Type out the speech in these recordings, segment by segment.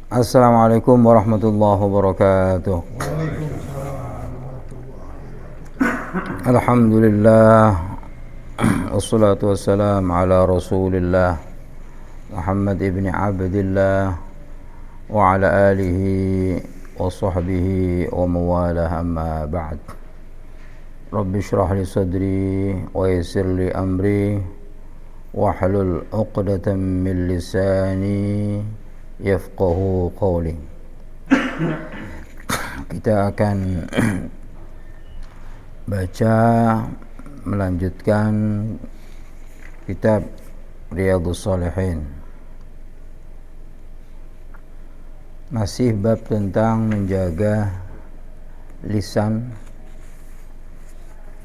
Assalamualaikum warahmatullahi wabarakatuh. Alhamdulillah, wassalatu wassalam ala rasulillah Muhammad ibn Abdillah wa ala alihi wa sahbihi wa mawalah, amma ba'd. Rabbi shrah li sadri wa yassir li amri wahlul 'uqdatam min lisani yafqahu qawli. Kita akan baca melanjutkan kitab Riyadhus Shalihin. Masih bab tentang menjaga lisan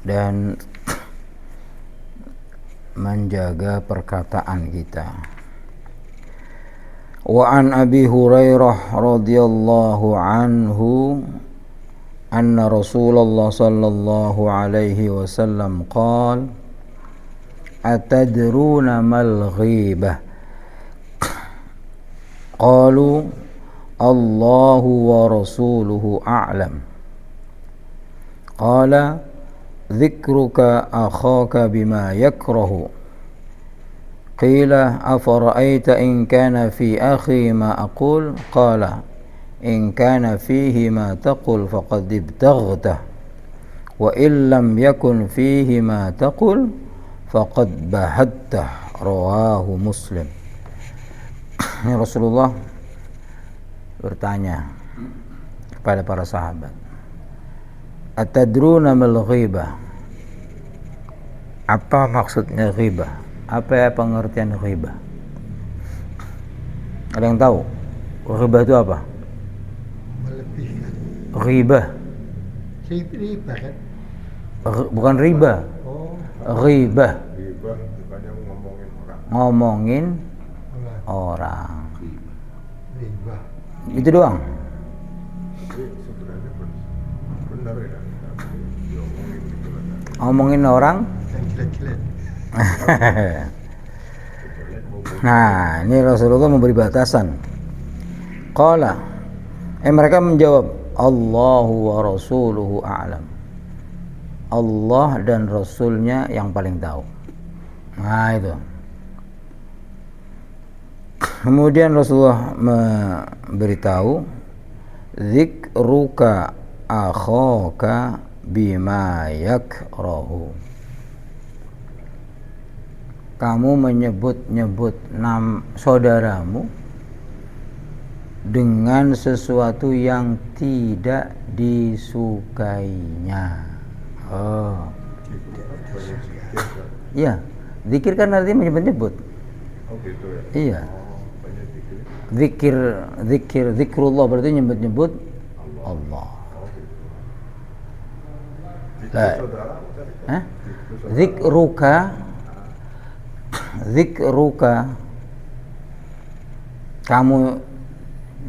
dan menjaga perkataan kita. Wa an Abi Hurairah radhiyallahu anhu anna Rasulullah sallallahu alaihi wasallam qala atadruna mal ghibah qalu Allahu wa rasuluhu a'lam qala dhikruka akhaka bima yakrahu qila afara'aita in kana fi akhi ma aqul qala in kana fihi ma taqul faqad ibtaghta wa in lam yakun fihi ma taqul faqad bahatta, rawahu Muslim. Ini Rasulullah bertanya kepada para sahabat, atadruna mal ghibah? Apa maksudnya ghibah? Apa ya pengertian ghibah? Ada yang tahu? Ghibah itu apa? Melebihkan. Ghibah. Riba kan? Bukan riba. Oh, Ghibah. Riba bukannya ngomongin orang. Ngomongin orang. orang. Riba. Itu doang. Tapi sebenarnya benar ya, tapi diomongin gitu kan. Ngomongin orang. Yang jelek-jelek. Nah, ini Rasulullah memberi batasan. Qala, mereka menjawab, Allahu wa rasuluhu a'lam. Allah dan Rasulnya yang paling tahu. Nah itu. Kemudian Rasulullah memberitahu, dzikruka akhaka bima yakrahu. Kamu menyebut-nyebut saudaramu dengan sesuatu yang tidak disukainya. Oh. Iya, zikir kan artinya menyebut-nyebut. Oh gitu ya. Iya. Banyak dikit. Zikrullah berarti nyebut-nyebut Allah. Zikir saudara tadi. Zikruka kamu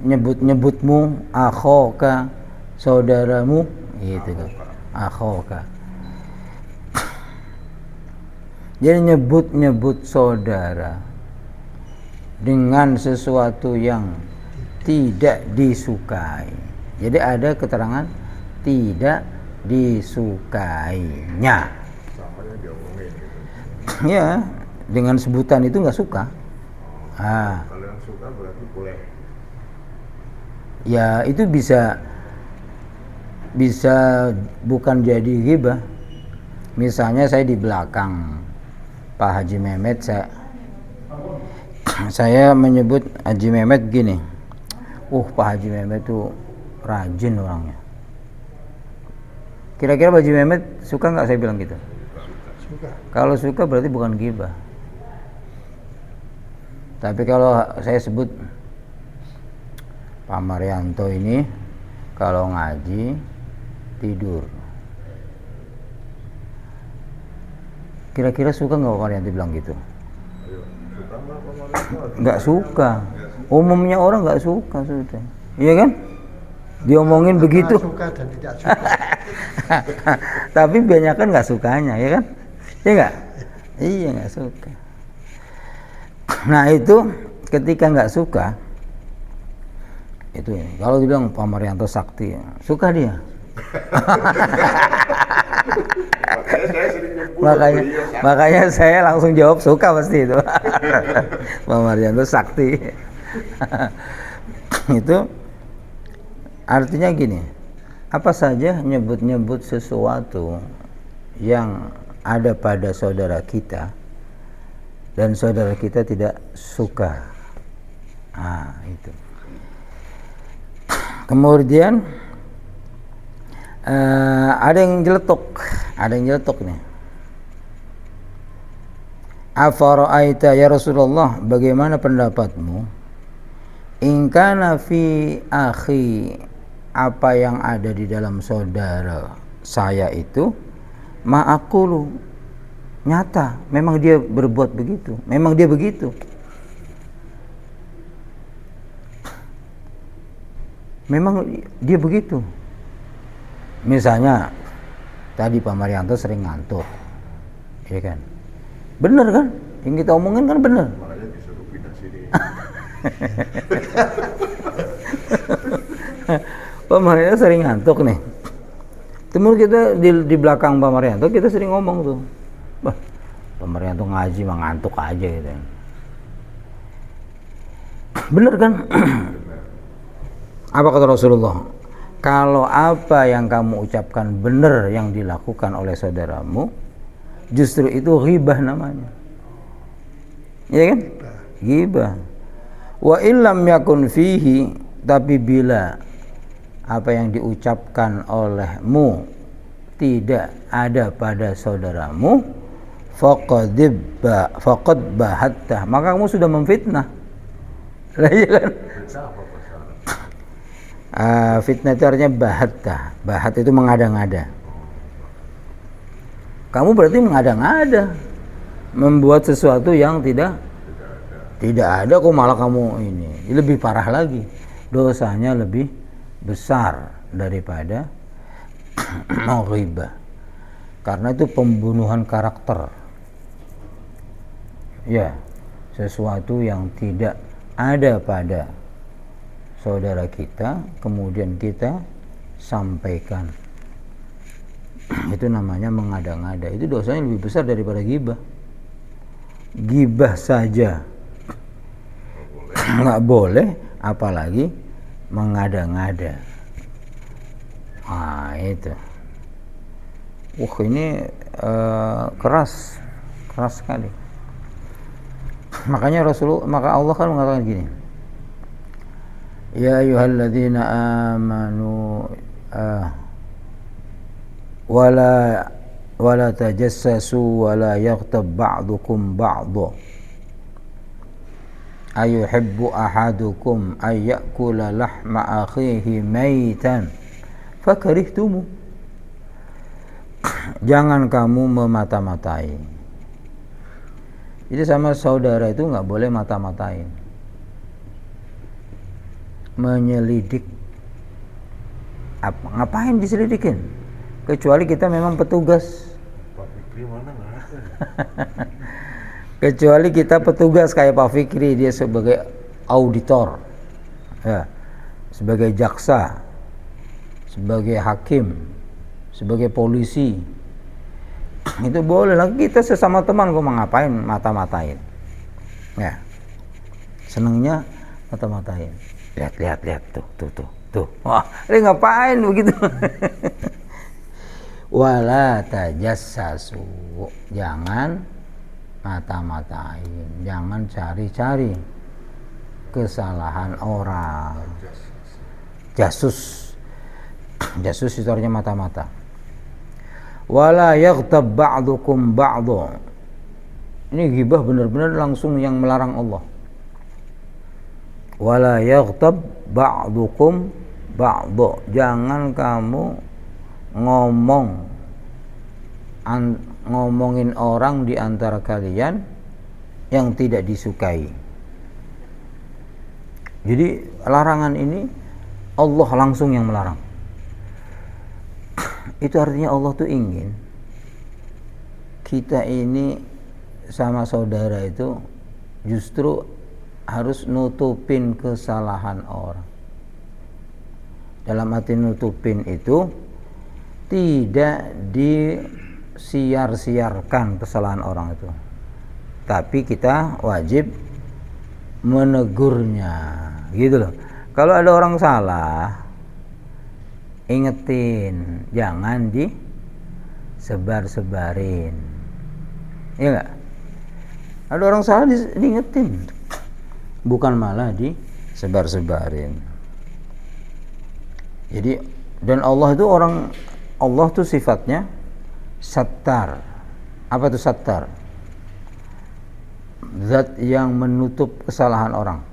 nyebut-nyebutmu, akhoka saudaramu, gitu kan. Akhoka. Jadi nyebut-nyebut saudara dengan sesuatu yang tidak disukai. Jadi ada keterangan tidak disukainya. Samanya diomongin gitu. Ya, dengan sebutan itu nggak suka. Kalau yang suka berarti boleh. Ya itu bisa bukan jadi ghibah. Misalnya saya di belakang Pak Haji Mehmet, saya menyebut Haji Mehmet gini, Pak Haji Mehmet tuh rajin orangnya. Kira-kira Pak Haji Mehmet suka nggak saya bilang gitu? Suka. Kalau suka berarti bukan ghibah. Tapi kalau saya sebut Pak Marianto ini kalau ngaji tidur, kira-kira suka nggak Pak Marianto bilang gitu? Ayo, suka nggak pemerintah? Nggak suka. Umumnya orang nggak suka sudah. Iya kan? Diomongin begitu. Suka dan tidak suka. Tapi banyak kan nggak sukanya, ya kan? Iya nggak? Iya nggak suka. Nah itu ketika nggak suka, Itu kalau dibilang Pak Marianto sakti, suka dia. Makanya saya sering nyebut makanya beliau sakti. makanya saya langsung jawab suka pasti itu. Pak Marianto sakti. Itu artinya gini, apa saja nyebut-nyebut sesuatu yang ada pada saudara kita dan saudara kita tidak suka. Itu. Kemudian ada yang jeletuk nih. Afara'aita ya Rasulullah, bagaimana pendapatmu? In kana fi akhi, apa yang ada di dalam saudara saya itu, ma'akulu, nyata, memang dia berbuat begitu, memang dia begitu. Memang dia begitu. Misalnya tadi Pak Marianto sering ngantuk, ya kan? Bener kan? Yang kita omongin kan bener. Makanya disuruh pindah sini. Pak Marianto sering ngantuk nih. Temen kita di belakang Pak Marianto kita sering ngomong tuh, bah, Pak Marianto ngaji mah ngantuk aja gitu. Bener kan? Apa kata Rasulullah? Kalau apa yang kamu ucapkan benar yang dilakukan oleh saudaramu, justru itu ghibah namanya. Ya kan? Ghibah. Wa illam yakun fihi, tapi bila apa yang diucapkan olehmu tidak ada pada saudaramu, faqad bahatta, maka kamu sudah memfitnah. Lah iya kan? Fitnah itu artinya bahatta. Bahat itu mengada-ngada. Kamu berarti mengada-ngada, membuat sesuatu yang tidak ada, kok malah kamu ini. Lebih parah lagi, dosanya lebih besar daripada ghibah. Karena itu pembunuhan karakter. Ya, sesuatu yang tidak ada pada saudara kita, kemudian kita sampaikan. Itu namanya mengada-ngada. Itu dosanya lebih besar daripada ghibah. Ghibah saja nggak boleh, apalagi mengada-ngada. Itu. Ini keras sekali. Makanya Allah kan mengatakan gini, ya ayyuhalladzina amanu wala tajassasu wala yaghtab ba'dukum ba'dha ayuhibbu ahadukum ay ya'kula lahma akhihi maitan fakarihtumu. Jangan kamu memata-matai. Jadi sama saudara itu nggak boleh mata-matain, menyelidik. Ngapain diselidikin? Kecuali kita memang petugas. Pak Fikri mana nggak ada. Kecuali kita petugas kayak Pak Fikri, dia sebagai auditor, ya, sebagai jaksa, sebagai hakim, sebagai polisi. Itu boleh lah, kita sesama teman kok ngapain mata-matain. Ya. Senengnya mata-matain. Lihat tuh. Wah, ini ngapain begitu? Wala tajassasu. Jangan mata-matain, jangan cari-cari kesalahan orang. Jasus itu artinya mata-mata. Wala yaghtab ba'dukum ba'dha. Ini ghibah benar-benar langsung yang melarang Allah. Wala yaghtab ba'dukum ba'dha. Jangan kamu ngomongin orang di antara kalian yang tidak disukai. Jadi larangan ini Allah langsung yang melarang. Itu artinya Allah tuh ingin kita ini sama saudara itu justru harus nutupin kesalahan orang. Dalam arti nutupin itu tidak disiar-siarkan kesalahan orang itu, tapi kita wajib menegurnya, gitu loh. Kalau ada orang salah, ingetin, jangan disebar-sebarin, ya nggak? Ada orang salah diingetin, bukan malah disebar-sebarin. Jadi, dan Allah tuh sifatnya sattar. Apa itu sattar? Zat yang menutup kesalahan orang.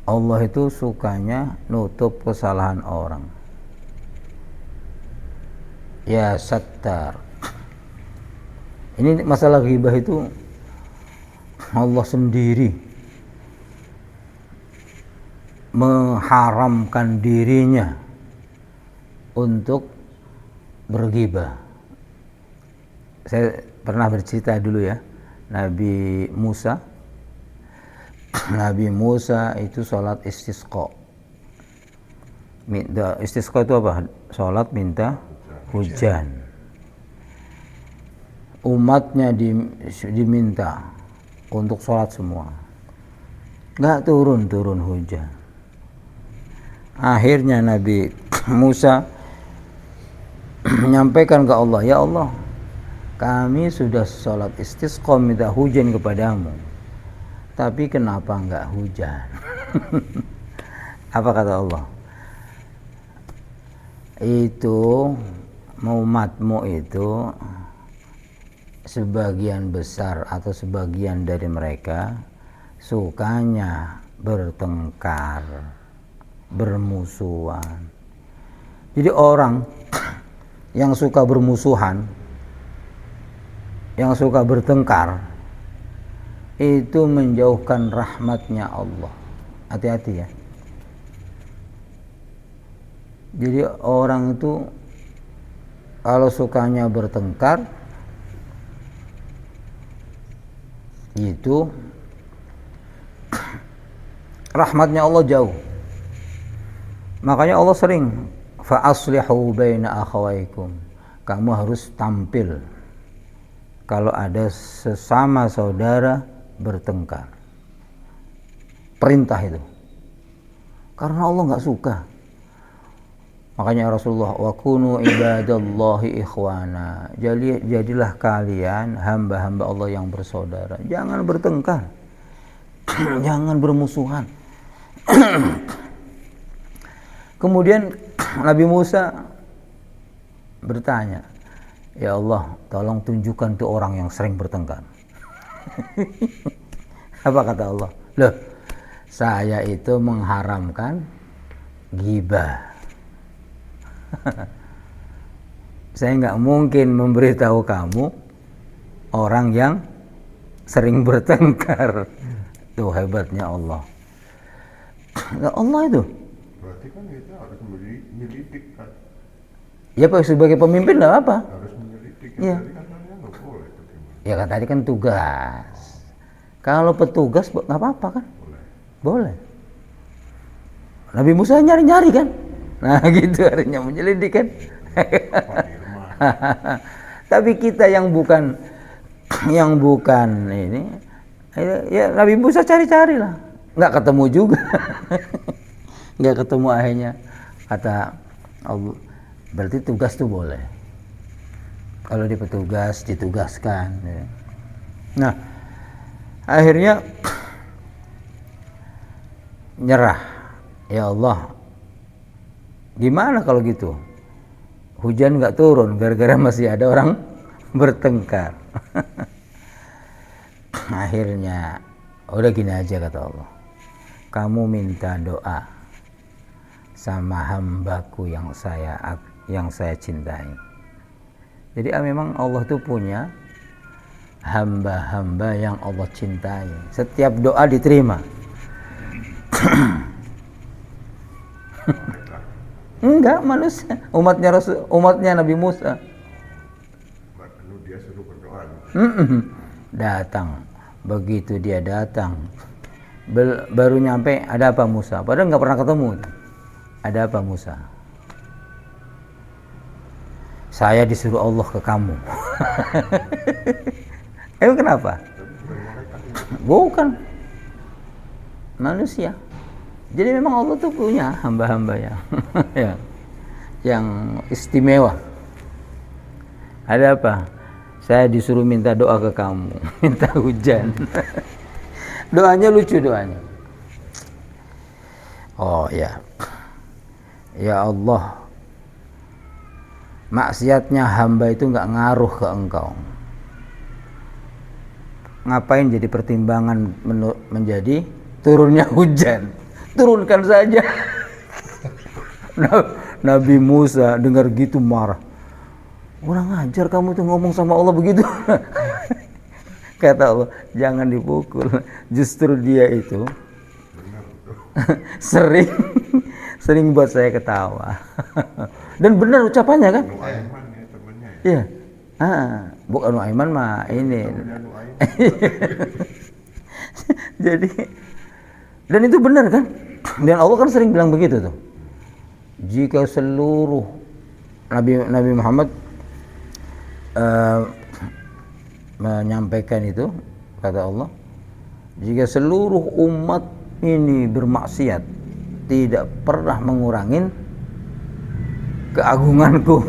Allah itu sukanya nutup kesalahan orang. Ya sattar. Ini masalah ghibah itu Allah sendiri mengharamkan dirinya untuk berghibah. Saya pernah bercerita dulu ya, Nabi Musa itu sholat istisqa. Istisqa itu apa? Sholat minta hujan. Umatnya diminta untuk sholat semua, nggak turun hujan. Akhirnya Nabi Musa menyampaikan ke Allah, ya Allah, kami sudah sholat istisqa minta hujan kepadamu, tapi kenapa enggak hujan? Apa kata Allah? Itu umatmu itu sebagian besar atau sebagian dari mereka sukanya bertengkar, bermusuhan. Jadi orang yang suka bermusuhan, yang suka bertengkar, itu menjauhkan rahmatnya Allah. Hati-hati ya. Jadi orang itu kalau sukanya bertengkar, itu rahmatnya Allah jauh. Makanya Allah sering fa aslihu baina akhawaykum. Kamu harus tampil kalau ada sesama saudara bertengkar. Perintah itu. Karena Allah enggak suka. Makanya Rasulullah wa kunu ibadallahi ikhwana. Jadilah kalian hamba-hamba Allah yang bersaudara. Jangan bertengkar. Jangan bermusuhan. Kemudian Nabi Musa bertanya, ya Allah, tolong tunjukkan tuh orang yang sering bertengkar. Apa kata Allah? Loh, saya itu mengharamkan ghibah. Saya nggak mungkin memberitahu kamu orang yang sering bertengkar. Tuh hebatnya Allah. Allah itu. Berarti kan kita harus menyelidik kan. Ya Pak, sebagai pemimpin nggak apa? Harus menyelidik. Ya. Tadi katanya nggak boleh itu gimana? Ya kan tadi kan tugas. Kalau petugas nggak apa-apa kan? Boleh. Nabi Musa nyari-nyari kan? Nah gitu artinya menyelidik kan. Tapi kita yang bukan ini, ya Nabi Musa cari-cari lah, nggak ketemu juga. Nggak ketemu, akhirnya kata Allah, berarti tugas tuh boleh. Kalau di petugas ditugaskan. Nah akhirnya nyerah, ya Allah, gimana kalau gitu? Hujan nggak turun gara-gara masih ada orang bertengkar. Akhirnya udah gini aja kata Allah, kamu minta doa sama hambaku yang saya cintai. Jadi memang Allah tuh punya hamba-hamba yang Allah cintai. Setiap doa diterima. Enggak, manusia, umatnya Nabi Musa. Dia suruh berdoa. Datang, begitu dia datang, baru nyampe, ada apa Musa? Padahal nggak pernah ketemu. Ada apa Musa? Saya disuruh Allah ke kamu. Emang kenapa? Bukan manusia. Jadi memang Allah tuh punya hamba-hamba yang istimewa. Ada apa? Saya disuruh minta doa ke kamu, minta hujan. Doanya lucu doanya. Oh ya, ya Allah, maksiatnya hamba itu nggak ngaruh ke engkau. Ngapain jadi pertimbangan menjadi turunnya hujan? Turunkan saja. Nabi Musa dengar gitu marah. Kurang ajar kamu tuh ngomong sama Allah begitu. Kata Allah, jangan dipukul. Justru dia itu sering buat saya ketawa. Dan benar ucapannya kan? Nuaiman ya temennya. Iya. Bukan Nuaiman mah ini. Jadi, dan itu benar kan? Dan Allah kan sering bilang begitu tuh. Jika seluruh Nabi Muhammad menyampaikan itu, kata Allah, jika seluruh umat ini bermaksiat, tidak pernah mengurangin keagunganku.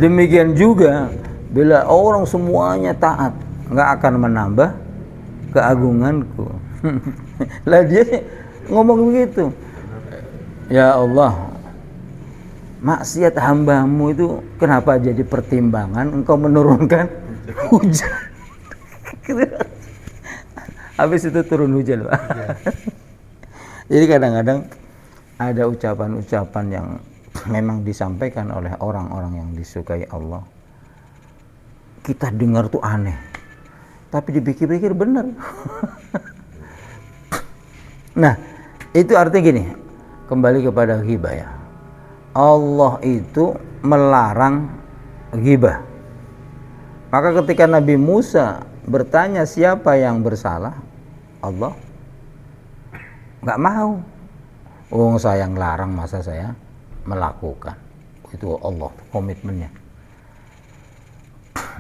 Demikian juga bila orang semuanya taat, nggak akan menambah keagunganku. Lah dia ngomong begitu. Ya Allah, maksiat hambamu itu kenapa jadi pertimbangan engkau menurunkan hujan? Habis itu turun hujan, Pak. Jadi kadang-kadang ada ucapan-ucapan yang memang disampaikan oleh orang-orang yang disukai Allah. Kita dengar tuh aneh, tapi dipikir-pikir benar. Nah, itu artinya gini, kembali kepada ghibah ya. Allah itu melarang ghibah. Maka ketika Nabi Musa bertanya siapa yang bersalah, Allah nggak mau. Oh, saya yang larang, masa saya melakukan? Itu Allah komitmennya.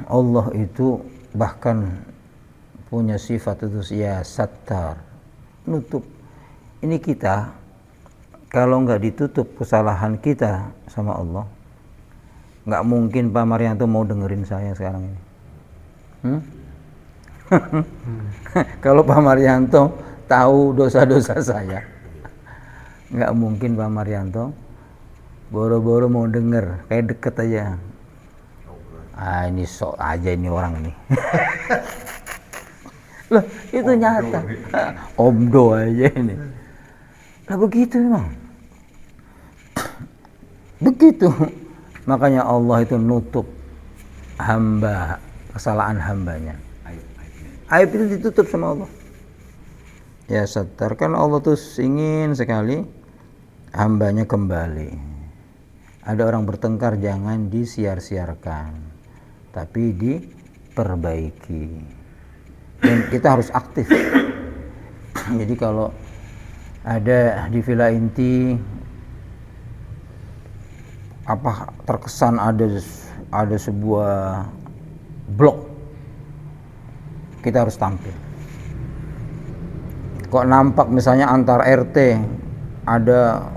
Allah itu bahkan punya sifat itu ya sattar, nutup. Ini kita kalau nggak ditutup kesalahan kita sama Allah, nggak mungkin Pak Maryanto mau dengerin saya sekarang ini. Kalau Pak Maryanto tahu dosa-dosa saya, nggak mungkin Pak Maryanto boro-boro mau denger, kayak deket aja. Ini sok aja ini orang ini. Loh, itu nyata. Omdo aja ini. Lah begitu memang. Begitu. Makanya Allah itu nutup hamba, kesalahan hambanya. Aib itu ditutup sama Allah. Ya sattar, kan Allah tuh ingin sekali hambanya kembali. Ada orang bertengkar, jangan disiar-siarkan, tapi diperbaiki. Dan kita harus aktif. Jadi kalau ada di Villa Inti apa terkesan ada sebuah blok, kita harus tampil. Kok nampak misalnya antar RT ada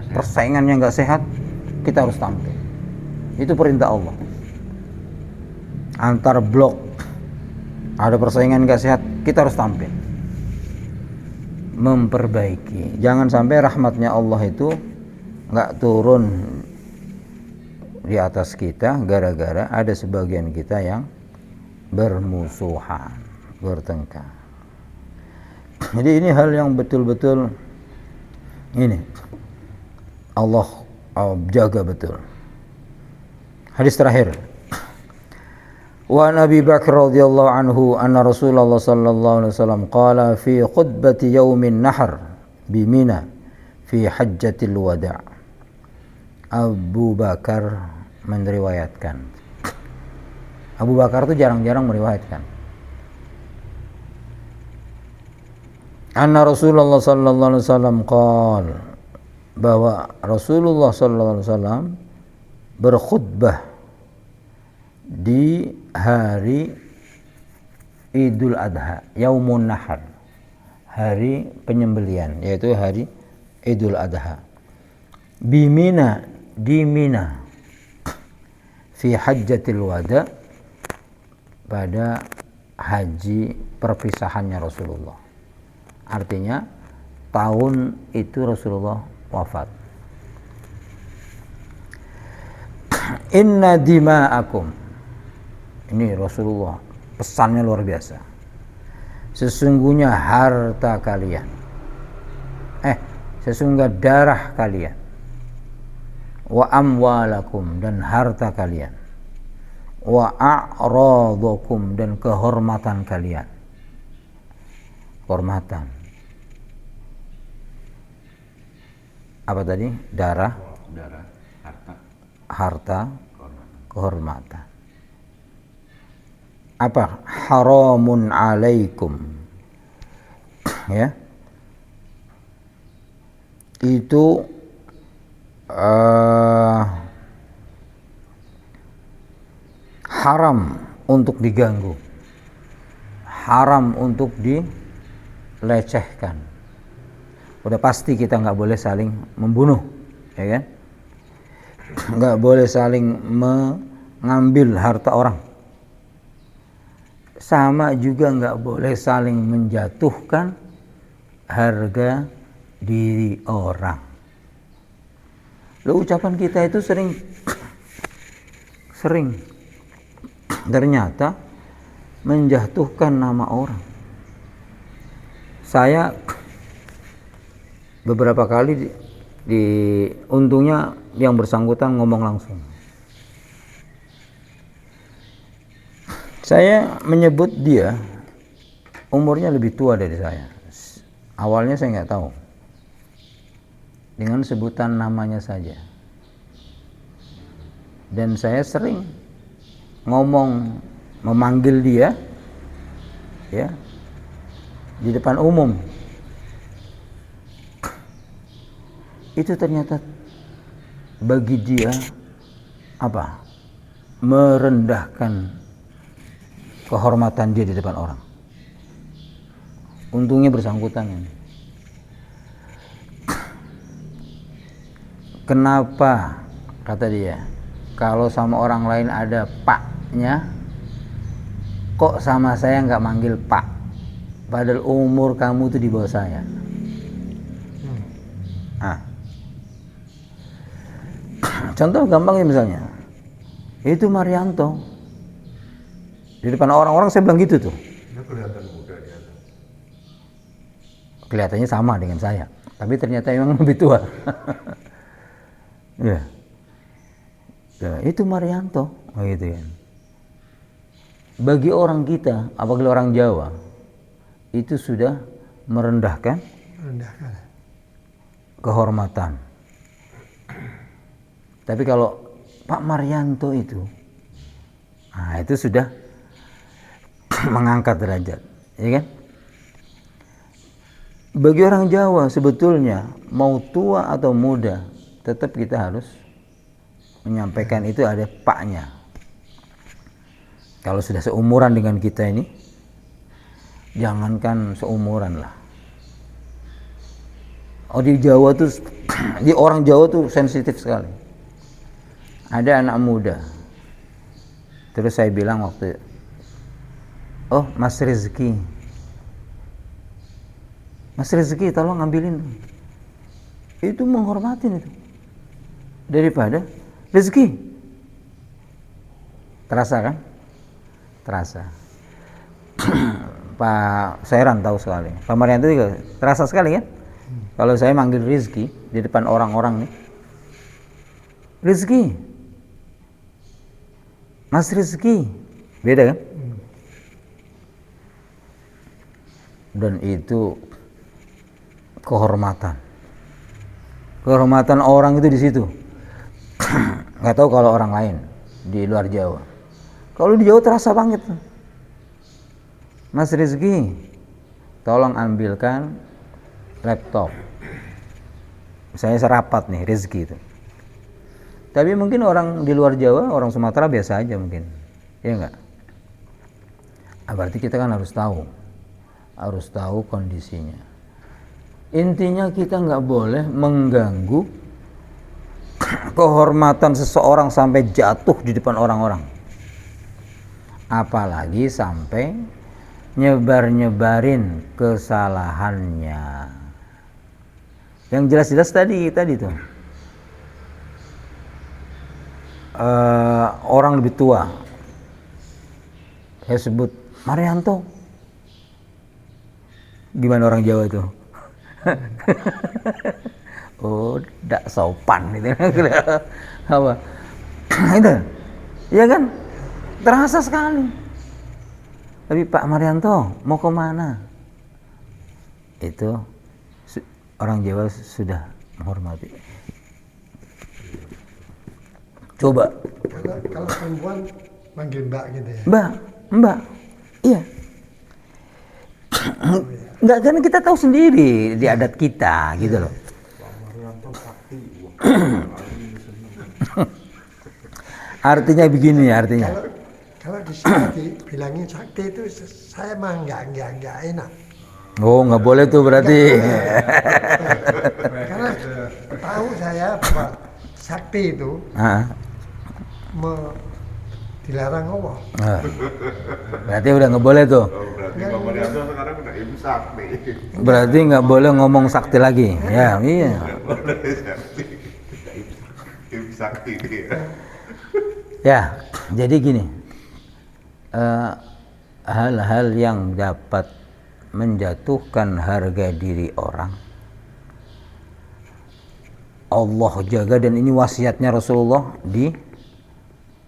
persaingan yang nggak sehat, kita harus tampil. Itu perintah Allah. Antar blok ada persaingan nggak sehat, kita harus tampil. Memperbaiki. Jangan sampai rahmatnya Allah itu nggak turun di atas kita gara-gara ada sebagian kita yang bermusuhan, bertengkar. Jadi ini hal yang betul-betul ini Allah jaga betul. Hadis terakhir. Wa Nabi Bakar radhiyallahu anhu anna Rasulullah sallallahu alaihi wasallam qala fi khutbati yaumin nahr bi Mina fi hajjatil wada'. Abu Bakar meriwayatkan. Abu Bakar itu jarang-jarang meriwayatkan. Anna Rasulullah sallallahu alaihi wasallam qala, bahwa Rasulullah sallallahu alaihi wasallam berkhutbah di hari Idul Adha, Yaumun Nahar, hari penyembelian, yaitu hari Idul Adha. Bimina, di Mina, fi hajjatil wada, pada haji perpisahannya Rasulullah. Artinya tahun itu Rasulullah wafat. Inna dima'akum, ini Rasulullah pesannya luar biasa. Sesungguhnya harta kalian, sesungguhnya darah kalian, wa amwalakum, dan harta kalian, wa a'radakum, dan kehormatan kalian. Kehormatan apa tadi? Darah, harta, kehormatan. Apa? Haramun alaikum, ya, itu haram untuk diganggu, haram untuk dilecehkan. Udah pasti kita nggak boleh saling membunuh, ya kan? Nggak boleh saling mengambil harta orang. Sama juga nggak boleh saling menjatuhkan harga diri orang. Loh, ucapan kita itu sering ternyata menjatuhkan nama orang. Saya beberapa kali untungnya yang bersangkutan ngomong langsung. Saya menyebut dia umurnya lebih tua dari saya. Awalnya saya nggak tahu, dengan sebutan namanya saja. Dan saya sering ngomong, memanggil dia, ya, di depan umum. Itu ternyata bagi dia apa? Merendahkan kehormatan dia di depan orang. Untungnya bersangkutan ini. Kenapa, kata dia, kalau sama orang lain ada paknya, kok sama saya nggak manggil pak? Padahal umur kamu itu di bawah saya. Contoh gampangnya misalnya, itu Marianto. Di depan orang-orang saya bilang gitu tuh. Dia kelihatan muda dia. Kelihatannya sama dengan saya, tapi ternyata memang lebih tua. Ya. Ya, itu Marianto, gitu kan. Bagi orang kita, apalagi orang Jawa, itu sudah merendahkan kehormatan. Tapi kalau Pak Marianto itu, nah itu sudah mengangkat derajat, ya kan? Bagi orang Jawa sebetulnya mau tua atau muda, tetap kita harus menyampaikan itu ada paknya. Kalau sudah seumuran dengan kita ini, jangankan seumuran lah. Oh, di Jawa tuh, di orang Jawa tuh sensitif sekali. Ada anak muda, terus saya bilang waktu, oh Mas Rizky, tolong ambilin. Itu menghormatin itu daripada rezeki. Terasa kan? Terasa. Pak Sairan tahu sekali. Pak Marianto juga terasa sekali kan? Kalau saya manggil Rizky di depan orang-orang nih, Rizky, Mas Rizky, beda kan? Dan itu kehormatan. Kehormatan orang itu di situ. Nggak tahu kalau orang lain di luar Jawa. Kalau di Jawa terasa banget. Mas Rizky, tolong ambilkan laptop. Misalnya serapat nih rezeki itu. Tapi mungkin orang di luar Jawa, orang Sumatera biasa aja mungkin, ya enggak? Berarti kita kan harus tahu kondisinya. Intinya kita nggak boleh mengganggu kehormatan seseorang sampai jatuh di depan orang-orang. Apalagi sampai nyebarin kesalahannya. Yang jelas-jelas tadi tuh. Orang lebih tua. Saya sebut Marianto. Gimana orang Jawa itu? Oh, tidak sopan gitu. Apa? Itu. Iya kan? Terasa sekali. Tapi Pak Marianto mau kemana? Itu orang Jawa sudah menghormati. Coba. Kalau perempuan manggil Mbak gitu ya. Mbak. Iya. Enggak, karena kita tahu sendiri di adat kita gitu loh. Artinya begini ya, artinya. Kalau di sini dibilangin sakti itu saya mah enggak enak. Oh, nggak boleh tuh berarti. Karena tahu saya bahwa sakti itu dilarang Allah. Berarti udah nggak boleh tuh. Berarti Pak Marianto sekarang udah ibu sakti. Berarti nggak boleh ngomong sakti lagi. Ya, iya. Ibu sakti dia. Ya, jadi gini. Hal-hal yang dapat menjatuhkan harga diri orang, Allah jaga, dan ini wasiatnya Rasulullah di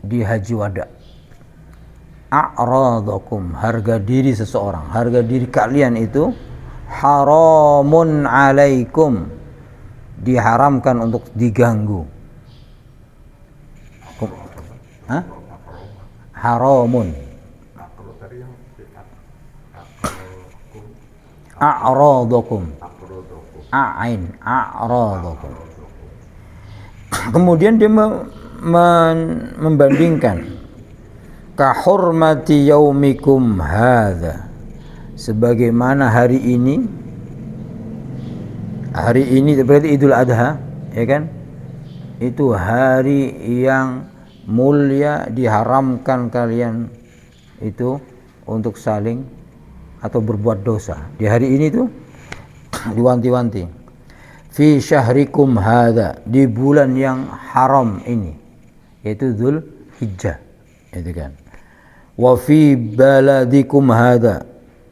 Haji Wada. A'radakum, harga diri seseorang, harga diri kalian itu haramun alaikum, diharamkan untuk diganggu. Haramun. A'radakum. A'radakum. Kemudian dia membandingkan kahurmati yaumikum hadza, sebagaimana hari ini berarti Idul Adha, ya kan? Itu hari yang mulia, diharamkan kalian itu untuk saling atau berbuat dosa. Di hari ini tuh diwanti-wanti. Fi syahrikum hadza, di bulan yang haram ini, yaitu Dzul Hijjah, itu kan. Wa fi baladikum hadza,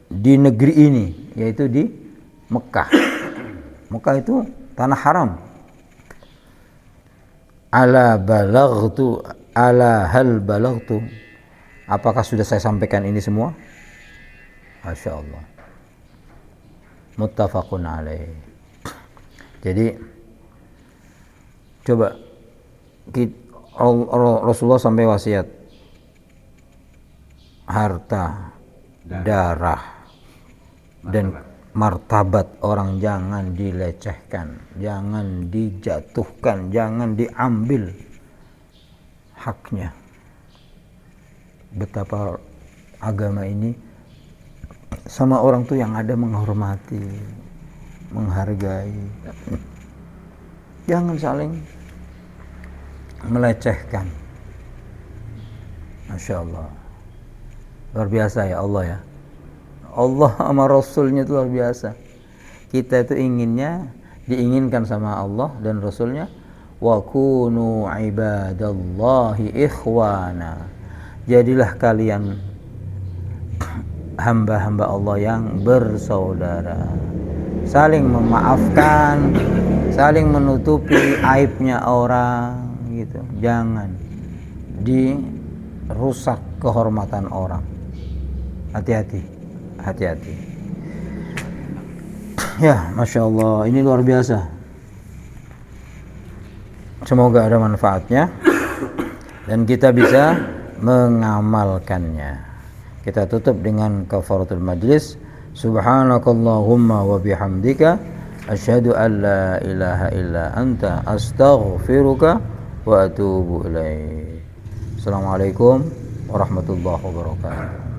di negeri ini, yaitu di Mekah. Mekah itu tanah haram. Ala hal balaghtu, apakah sudah saya sampaikan ini semua? Masya Allah. Muttafaqun alaih. Jadi coba Rasulullah sampai wasiat, harta, darah, dan martabat orang jangan dilecehkan, jangan dijatuhkan, jangan diambil haknya. Betapa agama ini sama orang tuh yang ada menghormati, menghargai, jangan saling melecehkan. Masya Allah, luar biasa ya Allah ya. Allah sama Rasulnya itu luar biasa. Kita itu diinginkan sama Allah dan Rasulnya, wa kunu ibadallahi ikhwana, jadilah kalian hamba-hamba Allah yang bersaudara, saling memaafkan, saling menutupi aibnya orang gitu. Jangan dirusak kehormatan orang. Hati-hati. Ya, Masya Allah, ini luar biasa. Semoga ada manfaatnya dan kita bisa mengamalkannya. Kita tutup dengan kafaratul majlis. Subhanakallahumma wa bihamdika asyhadu an la ilaha illa anta astaghfiruka wa atubu ilaik. Assalamualaikum warahmatullahi wabarakatuh.